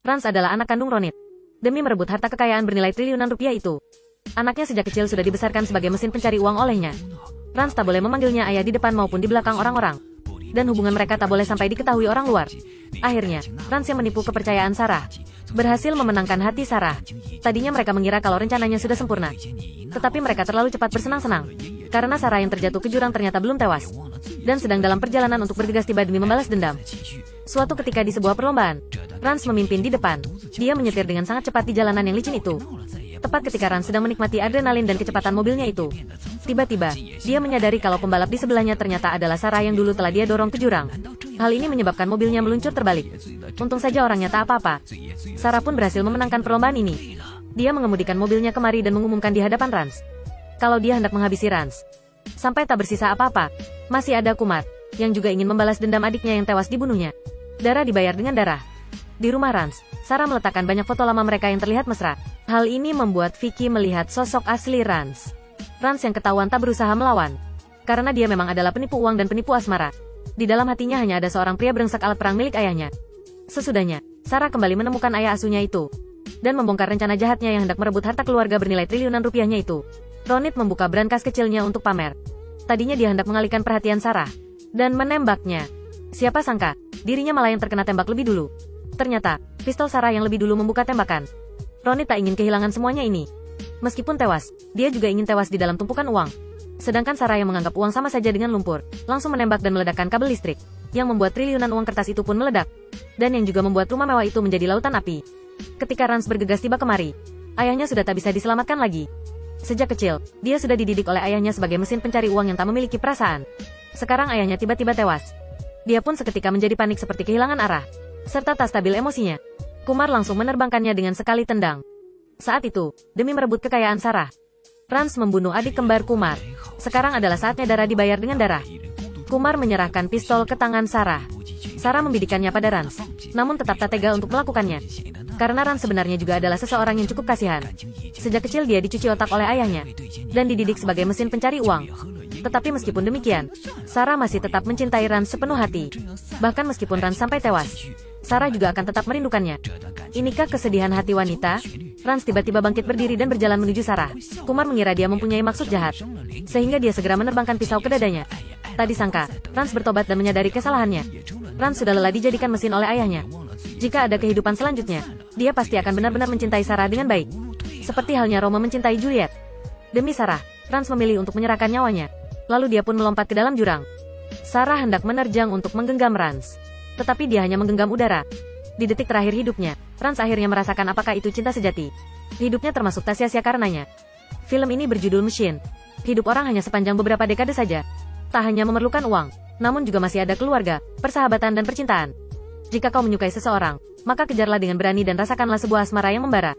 Rans adalah anak kandung Ronit. Demi merebut harta kekayaan bernilai triliunan rupiah itu, anaknya sejak kecil sudah dibesarkan sebagai mesin pencari uang olehnya. Rans tak boleh memanggilnya ayah di depan maupun di belakang orang-orang. Dan hubungan mereka tak boleh sampai diketahui orang luar. Akhirnya, Rans yang menipu kepercayaan Sarah berhasil memenangkan hati Sarah. Tadinya mereka mengira kalau rencananya sudah sempurna. Tetapi mereka terlalu cepat bersenang-senang. Karena Sarah yang terjatuh ke jurang ternyata belum tewas. Dan sedang dalam perjalanan untuk bergegas tiba demi membalas dendam. Suatu ketika di sebuah perlombaan, Rans memimpin di depan. Dia menyetir dengan sangat cepat di jalanan yang licin itu. Tepat ketika Rans sedang menikmati adrenalin dan kecepatan mobilnya itu, tiba-tiba, dia menyadari kalau pembalap di sebelahnya ternyata adalah Sarah yang dulu telah dia dorong ke jurang. Hal ini menyebabkan mobilnya meluncur terbalik. Untung saja orangnya tak apa-apa. Sarah pun berhasil memenangkan perlombaan ini. Dia mengemudikan mobilnya kemari dan mengumumkan di hadapan Rans kalau dia hendak menghabisi Rans sampai tak bersisa apa-apa. Masih ada Kumar, yang juga ingin membalas dendam adiknya yang tewas dibunuhnya. Darah dibayar dengan darah. Di rumah Rans, Sarah meletakkan banyak foto lama mereka yang terlihat mesra. Hal ini membuat Vicky melihat sosok asli Rans. Rans yang ketahuan tak berusaha melawan. Karena dia memang adalah penipu uang dan penipu asmara. Di dalam hatinya hanya ada seorang pria brengsek alat perang milik ayahnya. Sesudahnya, Sarah kembali menemukan ayah asuhnya itu. Dan membongkar rencana jahatnya yang hendak merebut harta keluarga bernilai triliunan rupiahnya itu. Ronit membuka brankas kecilnya untuk pamer. Tadinya dia hendak mengalihkan perhatian Sarah dan menembaknya. Siapa sangka, dirinya malah yang terkena tembak lebih dulu. Ternyata, pistol Sarah yang lebih dulu membuka tembakan. Ronit tak ingin kehilangan semuanya ini. Meskipun tewas, dia juga ingin tewas di dalam tumpukan uang. Sedangkan Sarah yang menganggap uang sama saja dengan lumpur, langsung menembak dan meledakkan kabel listrik, yang membuat triliunan uang kertas itu pun meledak. Dan yang juga membuat rumah mewah itu menjadi lautan api. Ketika Rans bergegas tiba kemari, ayahnya sudah tak bisa diselamatkan lagi. Sejak kecil, dia sudah dididik oleh ayahnya sebagai mesin pencari uang yang tak memiliki perasaan. Sekarang ayahnya tiba-tiba tewas. Dia pun seketika menjadi panik seperti kehilangan arah, serta tak stabil emosinya. Kumar langsung menerbangkannya dengan sekali tendang. Saat itu, demi merebut kekayaan Sarah, Rans membunuh adik kembar Kumar. Sekarang adalah saatnya darah dibayar dengan darah. Kumar menyerahkan pistol ke tangan Sarah. Sarah membidikannya pada Rans, namun tetap tak tega untuk melakukannya. Karena Rans sebenarnya juga adalah seseorang yang cukup kasihan. Sejak kecil dia dicuci otak oleh ayahnya, dan dididik sebagai mesin pencari uang. Tetapi meskipun demikian, Sarah masih tetap mencintai Rans sepenuh hati. Bahkan meskipun Rans sampai tewas, Sarah juga akan tetap merindukannya. Inikah kesedihan hati wanita? Rans tiba-tiba bangkit berdiri dan berjalan menuju Sarah. Kumar mengira dia mempunyai maksud jahat, sehingga dia segera menerbangkan pisau ke dadanya. Tak disangka, Rans bertobat dan menyadari kesalahannya. Rans sudah lelah dijadikan mesin oleh ayahnya. Jika ada kehidupan selanjutnya, dia pasti akan benar-benar mencintai Sarah dengan baik. Seperti halnya Roma mencintai Juliet. Demi Sarah, Rans memilih untuk menyerahkan nyawanya. Lalu dia pun melompat ke dalam jurang. Sarah hendak menerjang untuk menggenggam Rans. Tetapi dia hanya menggenggam udara. Di detik terakhir hidupnya, Rans akhirnya merasakan apakah itu cinta sejati. Hidupnya termasuk tak sia-sia karenanya. Film ini berjudul Machine. Hidup orang hanya sepanjang beberapa dekade saja. Tak hanya memerlukan uang, namun juga masih ada keluarga, persahabatan dan percintaan. Jika kau menyukai seseorang, maka kejarlah dengan berani dan rasakanlah sebuah asmara yang membara.